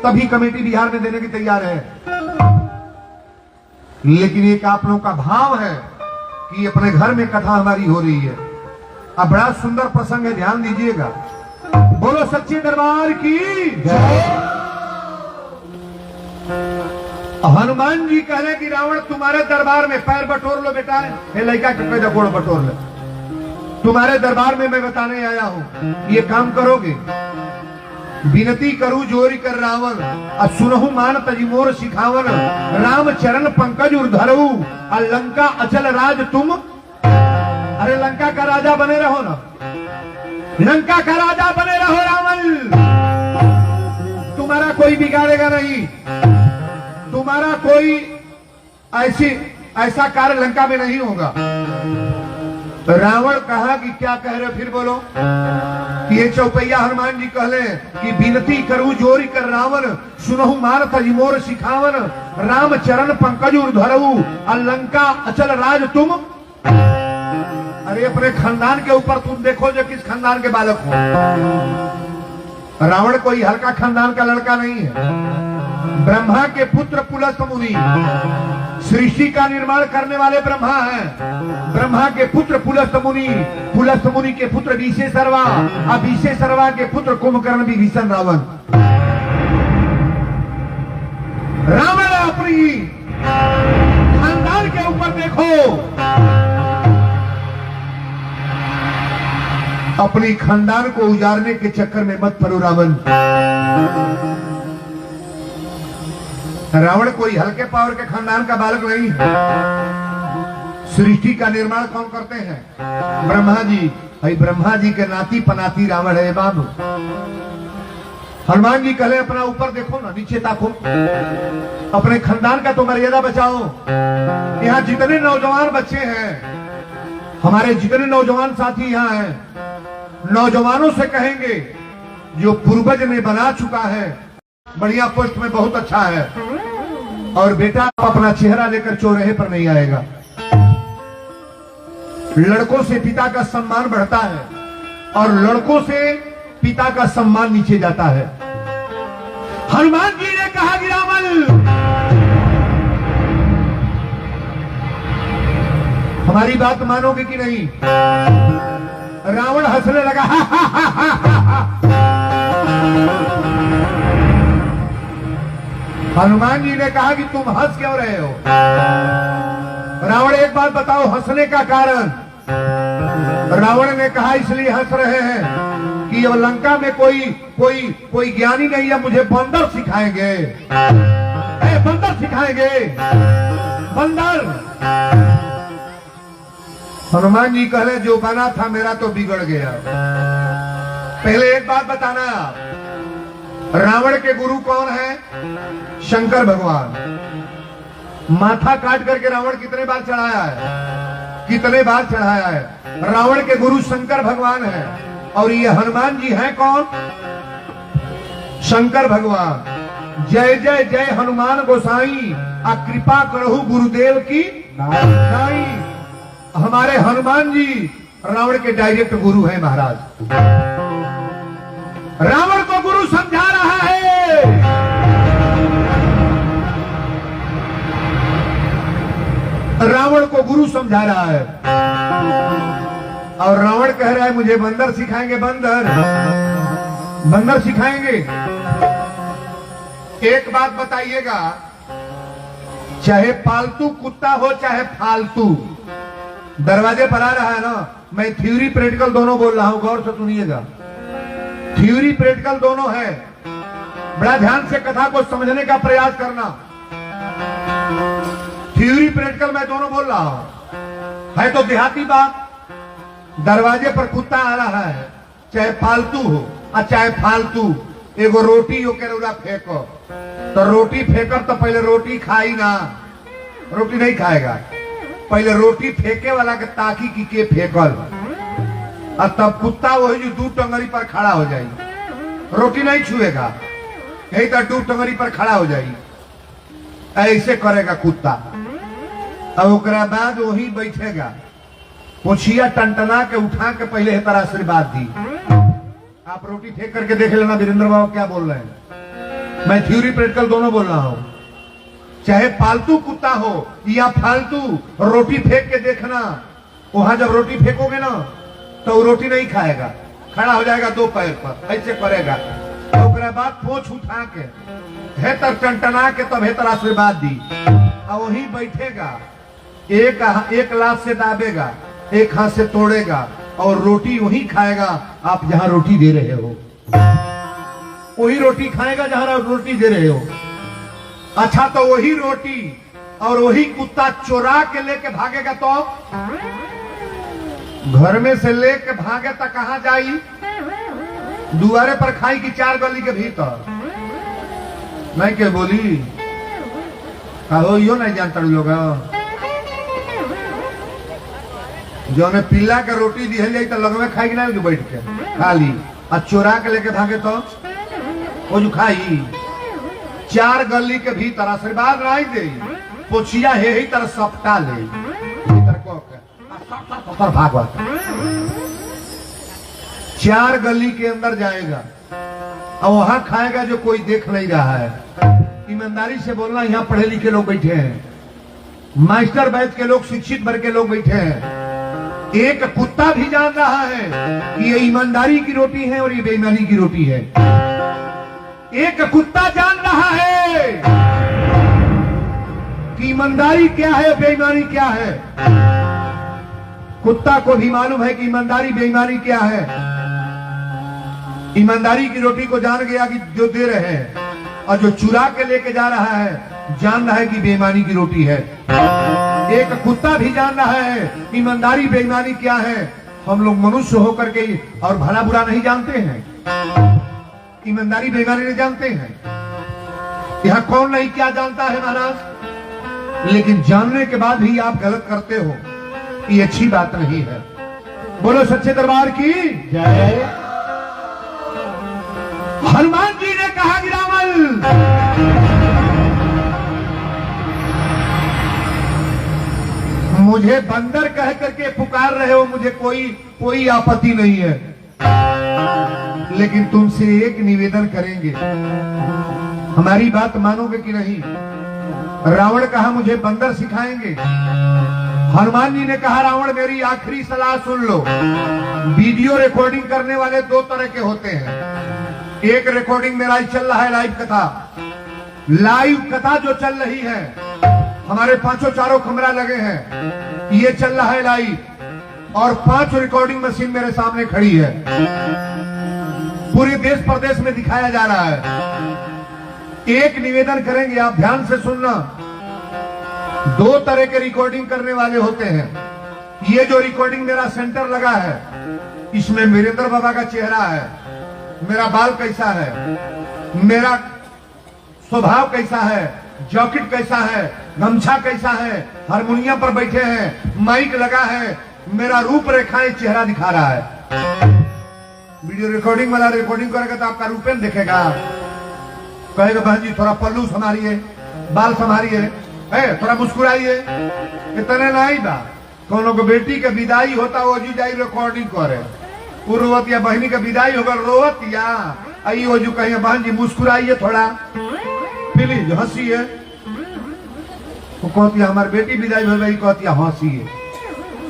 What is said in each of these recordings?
तभी कमेटी बिहार में देने की तैयार है। लेकिन एक आप लोगों का भाव है कि अपने घर में कथा हमारी हो रही है। अब बड़ा सुंदर प्रसंग है, ध्यान दीजिएगा। बोलो सच्चे दरबार की जय। हनुमान जी कह रहे कि रावण तुम्हारे दरबार में, पैर बटोर लो बेटा, हे लड़का के पैर गोड़ बटोर ले, तुम्हारे दरबार में मैं बताने आया हूं, ये काम करोगे? विनती करूं जोरी कर रावण, सुनहु मान तजी मोर सिखावन, राम चरण पंकज उर्धरऊ, लंका अचल राज तुम। अरे लंका का राजा बने रहो ना, लंका का राजा बने रहो रावण, तुम्हारा कोई बिगाड़ेगा नहीं, तुम्हारा कोई ऐसा कार्य लंका में नहीं होगा। रावण कहा कि क्या कह रहे, फिर बोलो। कि ये चौपैया हनुमान जी कहले कि विनती करूं जोरी कर रावण, सुनहु मान तजी मोर सिखावन, राम चरण पंकज उर्धरऊ, लंका अचल राज तुम। अरे अपने खानदान के ऊपर तुम देखो जो किस खानदान के बालक हो। रावण कोई हल्का खानदान का लड़का नहीं है। ब्रह्मा के पुत्र पुलस्त मुनि, सृष्टि का निर्माण करने वाले ब्रह्मा हैं। ब्रह्मा के पुत्र पुलस्त मुनि, पुलस्त मुनि के पुत्र विशेषरवा, और विशेषरवा के पुत्र कुंभकर्ण विभीषण रावण। रावण अपनी खानदान के ऊपर देखो, अपनी खानदान को उजाड़ने के चक्कर में मत पड़ो रावण। रावण कोई हल्के पावर के खानदान का बालक नहीं है। सृष्टि का निर्माण कौन करते हैं? ब्रह्मा जी। भाई ब्रह्मा जी के नाती पनाती रावण है बाबू। हनुमान जी कहले अपना ऊपर देखो ना, नीचे ताको, अपने खानदान का तो मर्यादा बचाओ। यहाँ जितने नौजवान बच्चे हैं, हमारे जितने नौजवान साथी यहाँ हैं, नौजवानों से कहेंगे जो पूर्वज ने बना चुका है, बढ़िया पोस्ट में बहुत अच्छा है, और बेटा अपना चेहरा लेकर चौराहे पर नहीं आएगा। लड़कों से पिता का सम्मान बढ़ता है और लड़कों से पिता का सम्मान नीचे जाता है। हनुमान जी ने कहा कि रावण, हमारी बात मानोगे कि नहीं? रावण हंसने लगा, हा, हा, हा, हा, हा, हा। हनुमान जी ने कहा कि तुम हंस क्यों रहे हो? रावण एक बात बताओ, हंसने का कारण? रावण ने कहा इसलिए हंस रहे हैं कि अब लंका में कोई ज्ञानी नहीं है, मुझे बंदर सिखाएंगे, बंदर सिखाएंगे, बंदर। हनुमान जी कह रहे जो बना था मेरा तो बिगड़ गया। पहले एक बात बताना, रावण के गुरु कौन है? शंकर भगवान। माथा काट करके रावण कितने बार चढ़ाया है? कितने बार चढ़ाया है? रावण के गुरु शंकर भगवान है। और ये हनुमान जी हैं कौन? शंकर भगवान। जय जय जय हनुमान गोसाई, आ कृपा करहु गुरुदेव की नाई। हमारे हनुमान जी रावण के डायरेक्ट गुरु हैं महाराज। रावण को गुरु समझा रहा है। रावण को गुरु समझा रहा है और रावण कह रहा है मुझे बंदर सिखाएंगे, बंदर सिखाएंगे। एक बात बताइएगा, चाहे पालतू कुत्ता हो चाहे फालतू, दरवाजे पर आ रहा है ना, मैं थ्योरी प्रैक्टिकल दोनों बोल रहा हूं, गौर से सुनिएगा। थ्योरी प्रैक्टिकल दोनों है, बड़ा ध्यान से कथा को समझने का प्रयास करना। थ्योरी प्रैक्टिकल मैं दोनों बोल रहा हूं। है तो देहाती बात, दरवाजे पर कुत्ता आ रहा है, चाहे पालतू हो और चाहे फालतू, एगो रोटी ओके फेंको, तो रोटी फेंकर तो पहले रोटी खाई ना, रोटी नहीं खाएगा, पहले रोटी फेंके वाला के ताकी की के फेंकल, और तब कुत्ता वही जो दू टंगरी पर खड़ा हो जाए, रोटी नहीं छुएगा, यही तो दू टंगरी पर खड़ा हो जाए, ऐसे करेगा कुत्ता। अब उसके बाद वही बैठेगा, पोछिया टनटना के उठा के पहले है तरह आशीर्वाद दी। आप रोटी फेंक करके देख लेना वीरेंद्र बाबू क्या बोल रहे हैं। मैं थ्योरी प्रैक्टिकल दोनों बोल रहा हूं। चाहे पालतू कुत्ता हो या फालतू, रोटी फेंक के देखना, वहां जब रोटी फेंकोगे ना तो वो रोटी नहीं खाएगा, खड़ा हो जाएगा दो पैर पर, ऐसे करेगा। तो उसके बाद पोंछ उठा के हेतर टनटना के तब हेतर आशीर्वाद दी, और वहीं बैठेगा, एक लात से दाबेगा, एक हाथ से तोड़ेगा और रोटी वहीं खाएगा। आप जहां रोटी दे रहे हो वही रोटी खाएगा जहां रोटी दे रहे हो। अच्छा, तो वही रोटी और वही कुत्ता चोरा के लेके भागेगा तो घर में से लेके भागे तो कहां जाई? दुआरे पर खाई कि 4 गली के भीतर? नहीं के बोली कहो, यो नहीं जानता लोग जो ने पिल्ला के रोटी दी तो लगवे खाई ना बैठ के खाली, और चोरा के लेके भागे तो वो जो खाई 4 गली के भीतर आशीर्वाद नहीं दे, पोछिया हे ही तरह सपटा ले भागवा 4 गली के अंदर जाएगा और वहां खाएगा जो कोई देख नहीं रहा है। ईमानदारी से बोलना, यहाँ पढ़े लिखे लोग बैठे हैं, मास्टर बैच के लोग, शिक्षित वर्ग के लोग बैठे हैं। एक कुत्ता भी जान रहा है कि ये ईमानदारी की रोटी है और ये बेईमानी की रोटी है। एक कुत्ता जान रहा है कि ईमानदारी क्या है, बेईमानी क्या है। कुत्ता को भी मालूम है कि ईमानदारी बेईमानी क्या है। ईमानदारी की रोटी को जान गया कि जो दे रहे हैं, और जो चुरा के लेके जा रहा है जान रहा है कि बेईमानी की रोटी है। एक कुत्ता भी जान रहा है ईमानदारी बेईमानी क्या है। हम लोग मनुष्य होकर के और भला बुरा नहीं जानते हैं, ईमानदारी बेईमानी नहीं जानते हैं। यह कौन नहीं क्या जानता है महाराज, लेकिन जानने के बाद भी आप गलत करते हो, ये अच्छी बात नहीं है। बोलो सच्चे दरबार की जय। हनुमान जी ने कहा कि रावण, मुझे बंदर कह करके पुकार रहे हो, मुझे कोई आपत्ति नहीं है, लेकिन तुमसे एक निवेदन करेंगे, हमारी बात मानोगे कि नहीं? रावण कहा मुझे बंदर सिखाएंगे। हनुमान जी ने कहा रावण मेरी आखिरी सलाह सुन लो। वीडियो रिकॉर्डिंग करने वाले 2 तरह के होते हैं। एक रिकॉर्डिंग मेरा चल रहा है, लाइव कथा जो चल रही है, हमारे 5 चारों कैमरा लगे हैं, ये चल रहा है लाइव, और 5 रिकॉर्डिंग मशीन मेरे सामने खड़ी है, पूरे देश प्रदेश में दिखाया जा रहा है। एक निवेदन करेंगे, आप ध्यान से सुनना। 2 तरह के रिकॉर्डिंग करने वाले होते हैं। ये जो रिकॉर्डिंग मेरा सेंटर लगा है, इसमें वीरेंद्र बाबा का चेहरा है, मेरा बाल कैसा है, मेरा स्वभाव कैसा है, जैकेट कैसा है, गमछा कैसा है, हारमोनियम पर बैठे हैं, माइक लगा है, मेरा रूपरेखाएं चेहरा दिखा रहा है। वीडियो रिकॉर्डिंग वाला रिकॉर्डिंग करेगा तो आपका रूपेन दिखेगा, कहेगा बहन जी थोड़ा पल्लू संभालिए, बाल संभालिए, थोड़ा मुस्कुराइए। इतने नहीं बा, कोनो को बेटी के विदाई होता वो जी जाई रिकॉर्डिंग करे, रोवत या बहनी का विदाई होगा रोवत या आई वो जो कहे बहन जी मुस्कुराइए थोड़ा, प्लीज हंसिए। वो कहती है हमारी बेटी विदाई हो गई, कहती है हंसिए।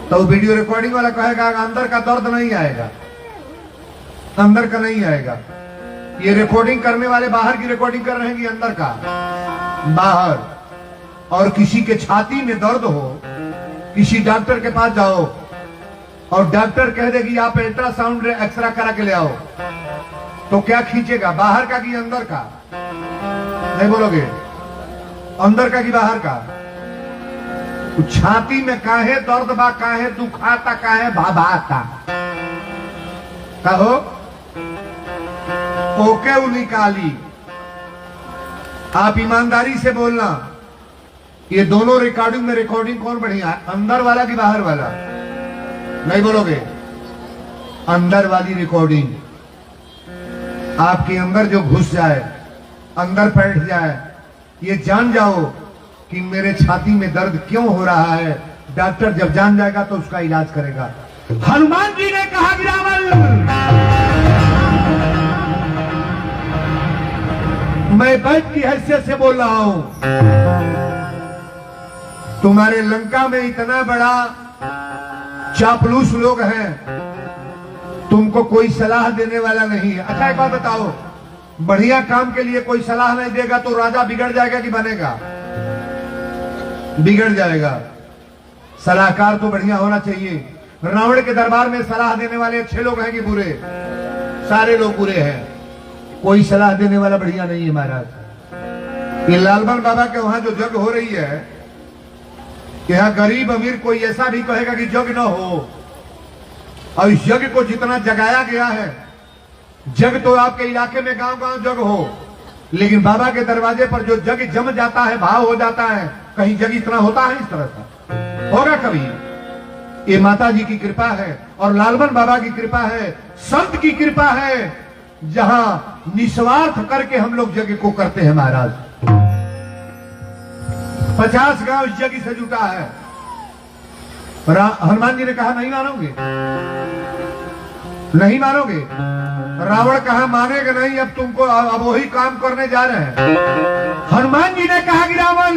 तो वीडियो रिकॉर्डिंग वाला कहेगा अंदर का दर्द नहीं आएगा, अंदर का नहीं आएगा। ये रिकॉर्डिंग करने वाले बाहर की रिकॉर्डिंग कर रहे हैं कि अंदर का, बाहर। और किसी के छाती में दर्द हो, किसी डॉक्टर के पास जाओ और डॉक्टर कह दे कि आप अल्ट्रासाउंड एक्सरा करा के ले आओ, तो क्या खींचेगा, बाहर का कि अंदर का? नहीं बोलोगे? अंदर का कि बाहर का? छाती में काहे दर्द बा, काहे दुखाता, काहे भाभाता, कहो ओके वो निकाली। आप ईमानदारी से बोलना, ये दोनों रिकॉर्डिंग में रिकॉर्डिंग कौन बढ़िया है, अंदर वाला कि बाहर वाला? नहीं बोलोगे? अंदर वाली रिकॉर्डिंग आपके अंदर जो घुस जाए, अंदर बैठ जाए, ये जान जाओ कि मेरे छाती में दर्द क्यों हो रहा है। डॉक्टर जब जान जाएगा तो उसका इलाज करेगा। हनुमान जी ने कहा कि रावण मैं वैद्य की हैसियत से बोल रहा हूं। तुम्हारे लंका में इतना बड़ा चापलूस लोग हैं, तुमको कोई सलाह देने वाला नहीं है। अच्छा एक बात बताओ, बढ़िया काम के लिए कोई सलाह नहीं देगा तो राजा बिगड़ जाएगा कि बनेगा? बिगड़ जाएगा। सलाहकार तो बढ़िया होना चाहिए। रावण के दरबार में सलाह देने वाले अच्छे लोग हैं कि बुरे? सारे लोग बुरे हैं, कोई सलाह देने वाला बढ़िया नहीं है महाराज। ये लालबन बाबा के वहां जो जग हो रही है, यहां गरीब अमीर कोई ऐसा भी कहेगा कि जग न हो। और इस जग को जितना जगाया गया है, जग तो आपके इलाके में गांव गांव जग हो, लेकिन बाबा के दरवाजे पर जो जग जम जाता है, भाव हो जाता है, कहीं जग इतना होता है? इस तरह का होगा कभी? ये माता जी की कृपा है और लालबन बाबा की कृपा है, संत की कृपा है, जहां निस्वार्थ करके हम लोग जग को करते हैं महाराज। 50 गांव इस जग से जुटा है। हनुमान जी ने कहा नहीं मानोगे, नहीं मानोगे। रावण कहा मानेगा नहीं, अब तुमको अब वही काम करने जा रहे हैं। हनुमान जी ने कहा कि रावण,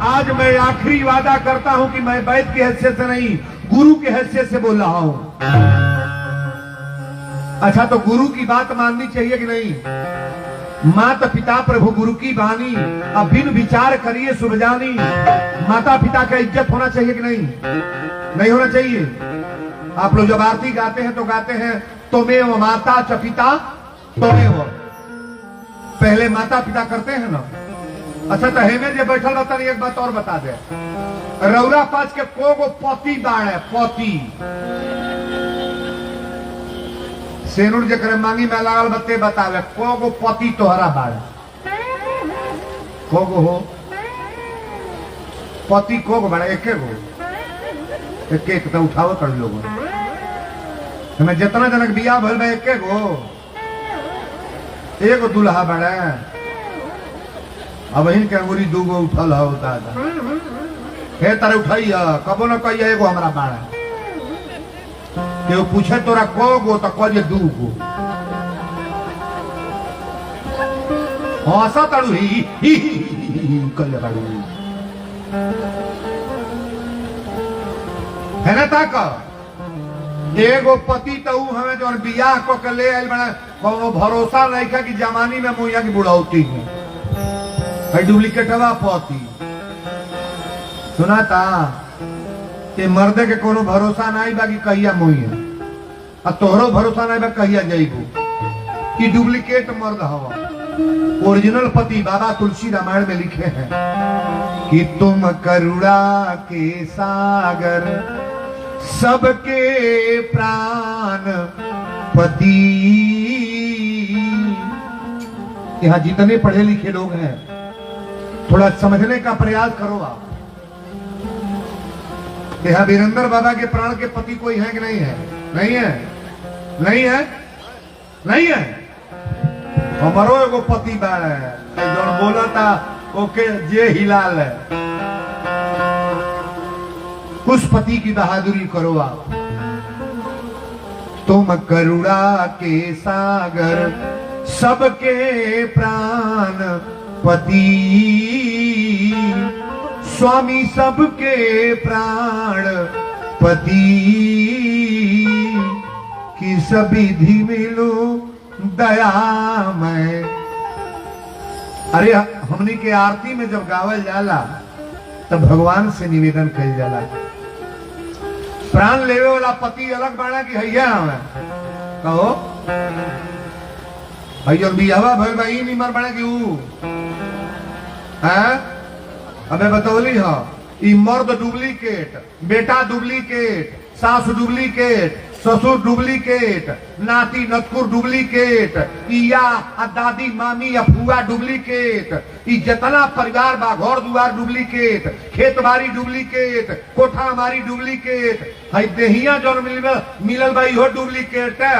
आज मैं आखिरी वादा करता हूं कि मैं वैद्य की हैसियत से नहीं, गुरु की हैसियत से बोल रहा हूं। अच्छा, तो गुरु की बात माननी चाहिए कि नहीं? माता पिता प्रभु गुरु की बानी, अब बिन विचार करिए शुभ जानी। माता पिता का इज्जत होना चाहिए कि नहीं? नहीं होना चाहिए। आप लोग जब आरती गाते हैं तो गाते हैं त्वमेव माता च पिता त्वमेव। पहले माता पिता करते हैं ना। अच्छा, तो हेमे जे बैठल बता, एक बात और बता दे, रौरा पास के कोगो पति बाढ़, पति सेनुर जकर मांगी में लागल बत्ते बतावे, कोगो पति तोहरा बाढ़, कोगो हो पति, कोगो बाढ़, एके गो, एक एक तो उठाओ कर लोग। मैं जितना जनक बिया भल में एके गो, एगो दुल्हा बाढ़, अब इनके अंगूरी दूगो उठल होता हे तारे उठाई कबो न कही एगो हमारा बाढ़। केहू पूछे तोरा कोगो तो कहे दूगो। हंसा ताड़ू ही कल बाड़ू है ना। ताक एगो पति तो हमें जो बियाह को के ले आयल बना, कोनो भरोसा नहीं था कि जमानी में मुइया की बुढ़ौती है डुप्लीकेटवा पति। सुना था कि मर्दे के कोनो भरोसा नहीं बा कि कहिया मुइया, और तोहरो भरोसा नहीं बा कहिया जाइबू कि डुप्लीकेट मर्द हवा। ओरिजिनल पति बाबा तुलसी रामायण में लिखे हैं कि तुम करुणा के सागर, सबके प्राण पति। यहां जितने पढ़े लिखे लोग हैं, थोड़ा समझने का प्रयास करो आप। यहां वीरेंद्र बाबा के प्राण के पति कोई है कि नहीं है? नहीं है, नहीं है, नहीं है। हमारो एगो पति बाड़ है, जो बोला था ओके जे हिलाल है। उस पति की बहादुरी करो आप। तुम करुणा के सागर, सबके प्राण पति। स्वामी सबके प्राण पति। किस विधि मिलू दया में। अरे हमनी के आरती में जब गावल जाला तब भगवान से निवेदन कल जाला, प्राण लेवे वाला पति अलग बाड़ा कि हैया हमें कहो भैया बियावा भइल बा ई निमर बाड़ा कि ऊ है। अबे बतौली हो, ई मर्द डुप्लीकेट, बेटा डुप्लीकेट, सास डुप्लीकेट, ससुर डुप्लीकेट, नाती नतकुर डुप्लीकेट, या दादी मामी या फुआ डुप्लीकेट, ई जितना परिवार बा घर दुआर डुप्लीकेट, खेत बाड़ी डुप्लीकेट, कोठा हमारी डुप्लीकेट, हई देहिया जौन मिलल बा इहो डुप्लीकेट है।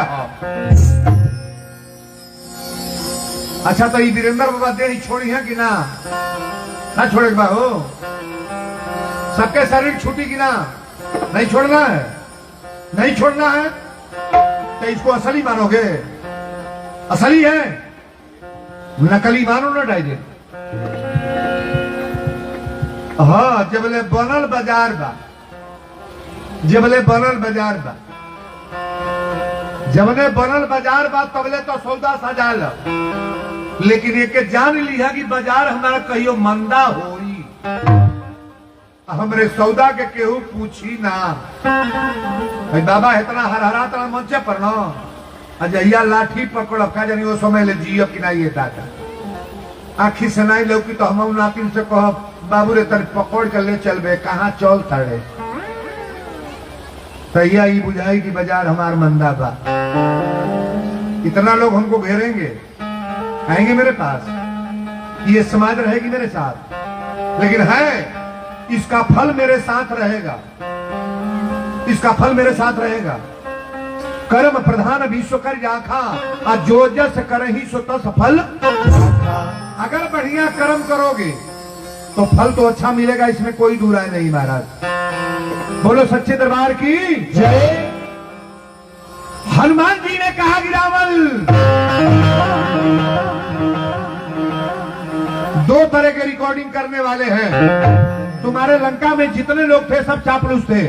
अच्छा, तो ई वीरेंद्र बाबा देह छोड़ी है कि ना? ना छोड़े बा हो, सबके शरीर छूटी कि ना? नहीं छोड़ना है, नहीं छोड़ना है। तो इसको असली मानोगे? असली है नकली मानो ना डायरे। हाँ, जबले बनल बाजार बा, जबले बनल बाजार बा, जबले बनल बाजार बा तबले तो सौदा सजाल, लेकिन एक जान लिया कि बाजार हमारा कहियो मंदा होई, हमरे सौदा के केहू पूछी ना। भाई बाबा इतना हरहरा तना मंचे पर ना अजहिया लाठी पकड़ का जानी वो समय ले जियो कि ना। ये दादा आखी से नहीं लौकी तो हम नातिन से कह बाबू रे तर पकड़ कर ले चलबे, कहाँ चल थड़े तैया ही बुझाई कि बाजार हमार मंदा बा। इतना लोग हमको घेरेंगे, आएंगे मेरे पास, ये समाज रहेगी मेरे साथ, लेकिन है इसका फल मेरे साथ रहेगा, इसका फल मेरे साथ रहेगा। कर्म प्रधान विश्व कर आखा और जो जस करही सो तस फल। अगर बढ़िया कर्म करोगे तो फल तो अच्छा मिलेगा, इसमें कोई दूराय नहीं महाराज। बोलो सच्चे दरबार की जय। हनुमान जी ने कहा कि रावण, दो तरह के रिकॉर्डिंग करने वाले हैं। तुम्हारे लंका में जितने लोग थे सब चापलूस थे,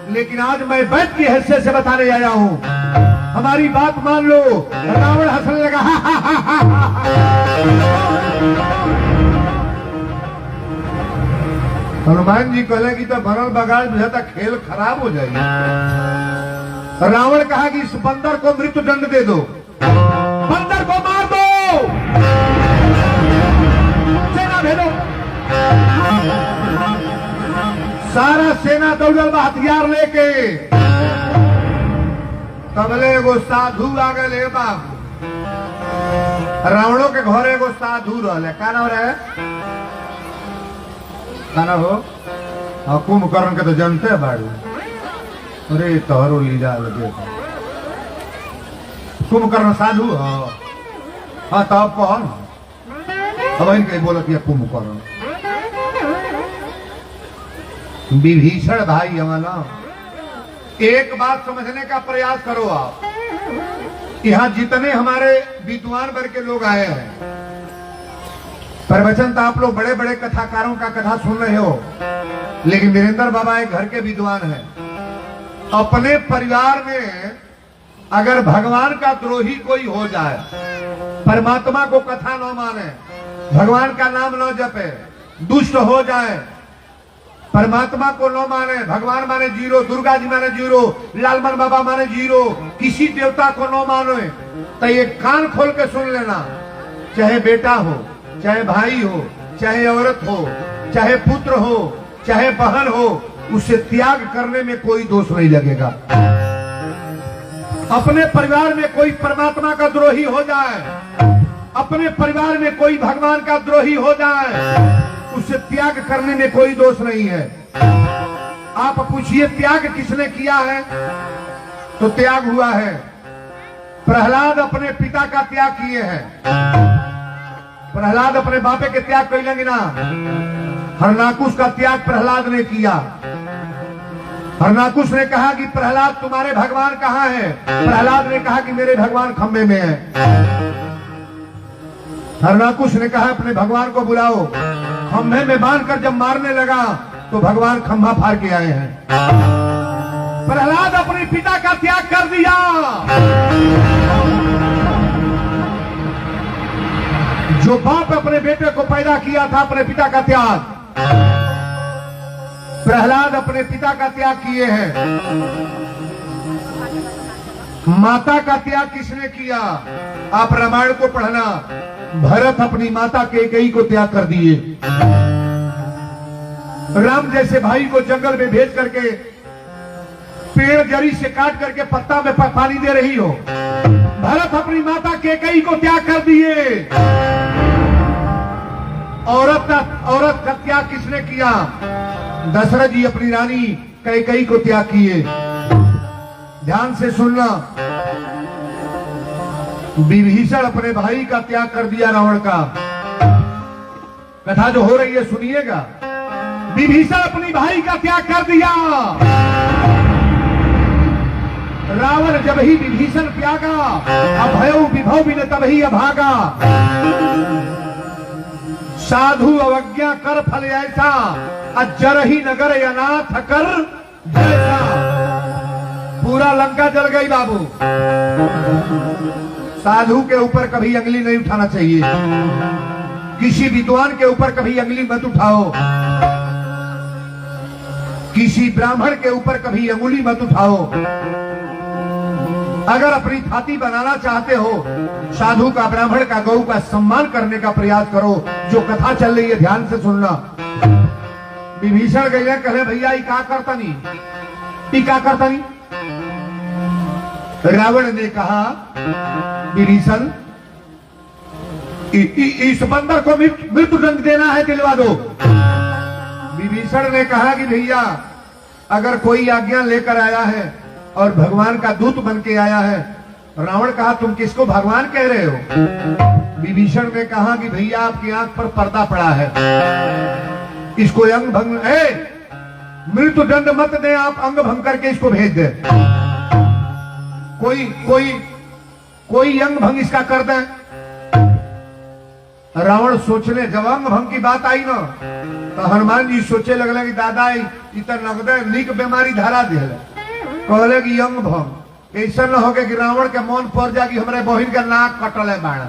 लेकिन आज मैं वैद्य की हैसियत से बताने आया हूं, हमारी बात मान लो। रावण हंसने लगा, हनुमान जी कहले कि तो भरल बगाड़ जो है खेल खराब हो जाएगी। रावण कहा कि इस बंदर को मृत्यु दंड दे दो, बंदर को मार दो, सेना भेजो। सारा सेना दौड़ल बा हथियार लेके, तबले एगो साधु आ गए बाबू। रावणों के घर एगो साधु रहे, का नाम रहे, का नाम हो कुंभकर्ण के तो जानते बाड़ू। अरे तोहरो लीला लगे कुंभकर्ण साधु हो। हाँ तब कौन अब इनके बोलत है कुंभकर्ण। विभीषण भाई हमारा, एक बात समझने का प्रयास करो आप। यहाँ जितने हमारे विद्वान वर्ग के लोग आए हैं, प्रवचन तो आप लोग बड़े बड़े कथाकारों का कथा सुन रहे हो, लेकिन वीरेंद्र बाबा एक घर के विद्वान हैं। अपने परिवार में अगर भगवान का द्रोही कोई हो जाए, परमात्मा को कथा न माने, भगवान का नाम न जपे, दुष्ट हो जाए, परमात्मा को न माने, भगवान माने जीरो, दुर्गा जी माने जीरो, लालमन बाबा माने जीरो, किसी देवता को न माने, तो ये कान खोल के सुन लेना। चाहे बेटा हो, चाहे भाई हो, चाहे औरत हो, चाहे पुत्र हो, चाहे बहन हो, उसे त्याग करने में कोई दोष नहीं लगेगा। अपने परिवार में कोई परमात्मा का द्रोही हो जाए, अपने परिवार में कोई भगवान का द्रोही हो जाए, उसे त्याग करने में कोई दोष नहीं है। आप पूछिए त्याग किसने किया है, तो त्याग हुआ है, प्रहलाद अपने पिता का त्याग किए हैं। प्रहलाद अपने बापे के त्याग कर लेंगे ना। हरनाकुश का त्याग प्रहलाद ने किया। हरनाकुश ने कहा कि प्रहलाद तुम्हारे भगवान कहाँ हैं? प्रहलाद ने कहा कि मेरे भगवान खंबे में हैं। हरनाकुश ने कहा अपने भगवान को बुलाओ। खंभे में बांधकर जब मारने लगा तो भगवान खंभा फाड़ के आए हैं। प्रहलाद अपने पिता का त्याग कर दिया। जो बाप अपने बेटे को पैदा किया था, अपने पिता का त्याग, प्रहलाद अपने पिता का त्याग किए हैं। माता का त्याग किसने किया? आप रामायण को पढ़ना। भरत अपनी माता कैकेयी को त्याग कर दिए। राम जैसे भाई को जंगल में भेज करके पेड़ जड़ी से काट करके पत्ता में पानी दे रही हो, भरत अपनी माता कैकेयी को त्याग कर दिए। औरत का त्याग किसने किया? दशरथ जी अपनी रानी कैकेयी को त्याग किए। ध्यान से सुनना, विभीषण अपने भाई का त्याग कर दिया रावण का। कथा जो हो रही है सुनिएगा। विभीषण अपनी भाई का त्याग कर दिया। रावण जब ही विभीषण त्यागा, अभयो विभव बिन तब ही अभागा। साधु अवज्ञा कर फल ऐसा, अजर ही नगर अनाथ कर जैसा। पूरा लंका जल गई बाबू। साधु के ऊपर कभी अंगली नहीं उठाना चाहिए, किसी विद्वान के ऊपर कभी अंगली मत उठाओ, किसी ब्राह्मण के ऊपर कभी अंगुली मत उठाओ। अगर अपनी थाती बनाना चाहते हो, साधु का, ब्राह्मण का, गौ का सम्मान करने का प्रयास करो। जो कथा चल रही है ध्यान से सुनना। विभीषण गए कहे भैया ये का करता नहीं, ये का करता नहीं। रावण ने कहा विभीषण इस बंदर को मृत्यु दंड देना है, दिलवा दो। विभीषण ने कहा कि भैया अगर कोई आज्ञा लेकर आया है और भगवान का दूत बन के आया है। रावण कहा तुम किसको भगवान कह रहे हो? विभीषण ने कहा कि भैया आपकी आंख पर पर्दा पड़ा है, इसको अंग भंग, मृत्यु दंड मत दे, आप अंग भंग करके इसको भेज दे। कोई अंग भंग इसका कर दे। रावण सोचने, जब अंग भंग की बात आई ना तो हनुमान जी सोचे लगले कि दादा इतर नगदे निक बीमारी धरा दे। कहले कि अंग भंग ऐसा न हो कि रावण के मन पड़ जाए कि हमारे बहन के नाक कटल है बाण,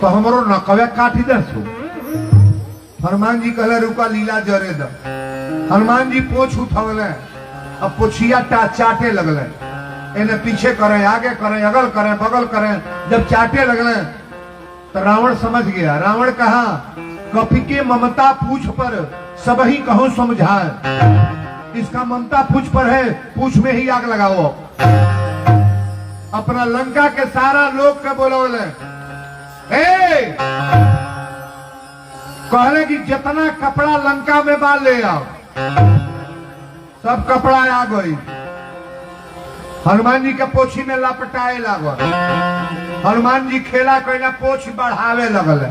तो हमरो नकवे काटी दे। हनुमान जी कहले रुका लीला जरे द। हनुमान जी पोछ उठवले, अब पोछिया चाटे लगले, इन्हें पीछे करे, आगे करे, अगल करे, बगल करे। जब चाटे लगले तो रावण समझ गया। रावण कहा कपि के ममता पूछ पर सब ही कहो समझाए। इसका ममता पूछ पर है, पूछ में ही आग लगाओ। अपना लंका के सारा लोग के बोलोले, कहले कि जितना कपड़ा लंका में बाल ले आओ। सब कपड़ा आ गई, हनुमान जी के पोछी में लपटाए लगल। हनुमान जी खेला कहना पोछ बढ़ावे लगल।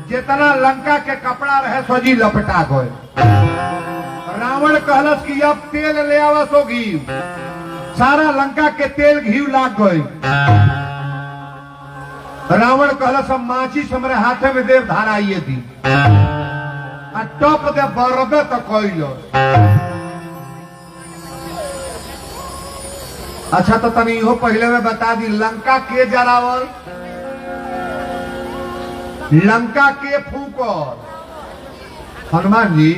जितना लंका के कपड़ा रहे सोजी लपटा गए। रावण कहलस कि अब तेल ले आवस हो घी। सारा लंका के तेल घी लाग गए। रावण कहलस अब माचिस हमारे हाथे में देव धाराइए दी, टप दे बरबे तो कैलो। अच्छा तो तनी हो पहले में बता दी, लंका के जरावल, लंका के फूकल। हनुमान जी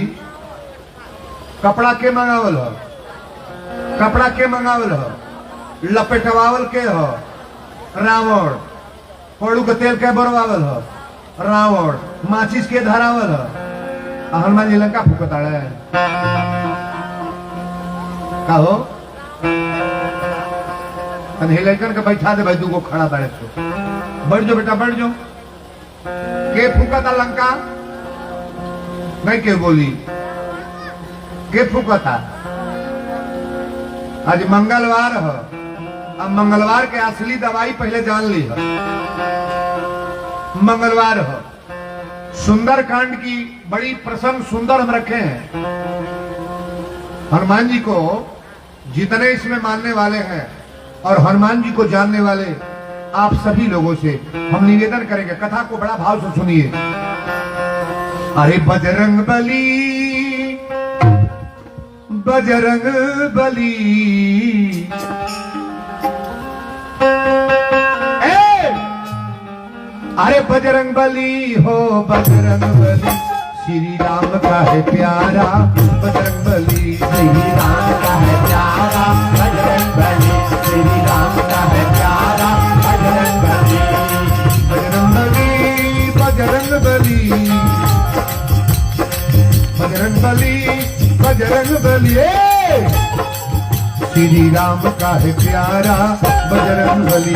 कपड़ा के मंगावल हो, कपड़ा के मंगावल हो, लपेटवावल के हो रावण। पड़ू के तेल के बरवावल हो रावण। माचिस के धरावल हो। हनुमान जी लंका फूकता है का हो। लड़कन के बैठा दे भाई, दू को खड़ा बैठ तो बढ़ जो बेटा बढ़ जो। के फूका था लंका? नहीं के बोली के फूका था। आज मंगलवार हो, अब मंगलवार के असली दवाई पहले जान ली हो। मंगलवार हो, सुंदर कांड की बड़ी प्रसंग सुंदर हम रखे हैं। हनुमान जी को जितने इसमें मानने वाले हैं और हनुमान जी को जानने वाले आप सभी लोगों से हम निवेदन करेंगे, कथा को बड़ा भाव से सुनिए। अरे बजरंग बली, बजरंग बली, अरे बजरंग बली हो बजरंग बली, श्री राम का है प्यारा बजरंग बली, श्री राम का है प्यारा बजरंग बली, श्री राम का है प्यारा बजरंग बली, बजरंग बली, बजरंग बली, बजरंग बली, बजरंग बली, श्री राम का है प्यारा बजरंग बली,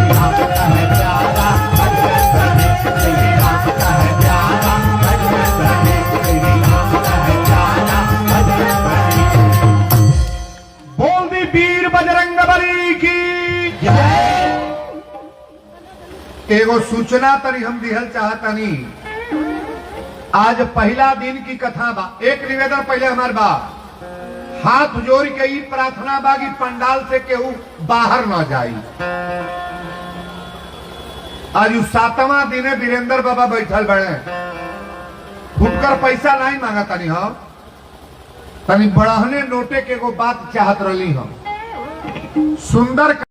राम का है प्यारा बजरंग बली, श्री राम का है प्यारा बजरंग बली, श्री राम का है प्यारा बजरंग बली। बोल दी वीर बजरंग बली की जय। एगो सूचना तरी हम दिहल चाहतनी। आज पहला दिन की कथा बा। एक निवेदन पहले हमार बा, हाथ जोड़ के ई प्रार्थना बा कि पंडाल से केहू बाहर न जाई। आज 7वां दिन वीरेंद्र बाबा बैठल बड़े, फुटकर पैसा नहीं मांगा तनी हम, तनी बढ़हने नोटे के एगो बात चाहत रही हम। सुंदर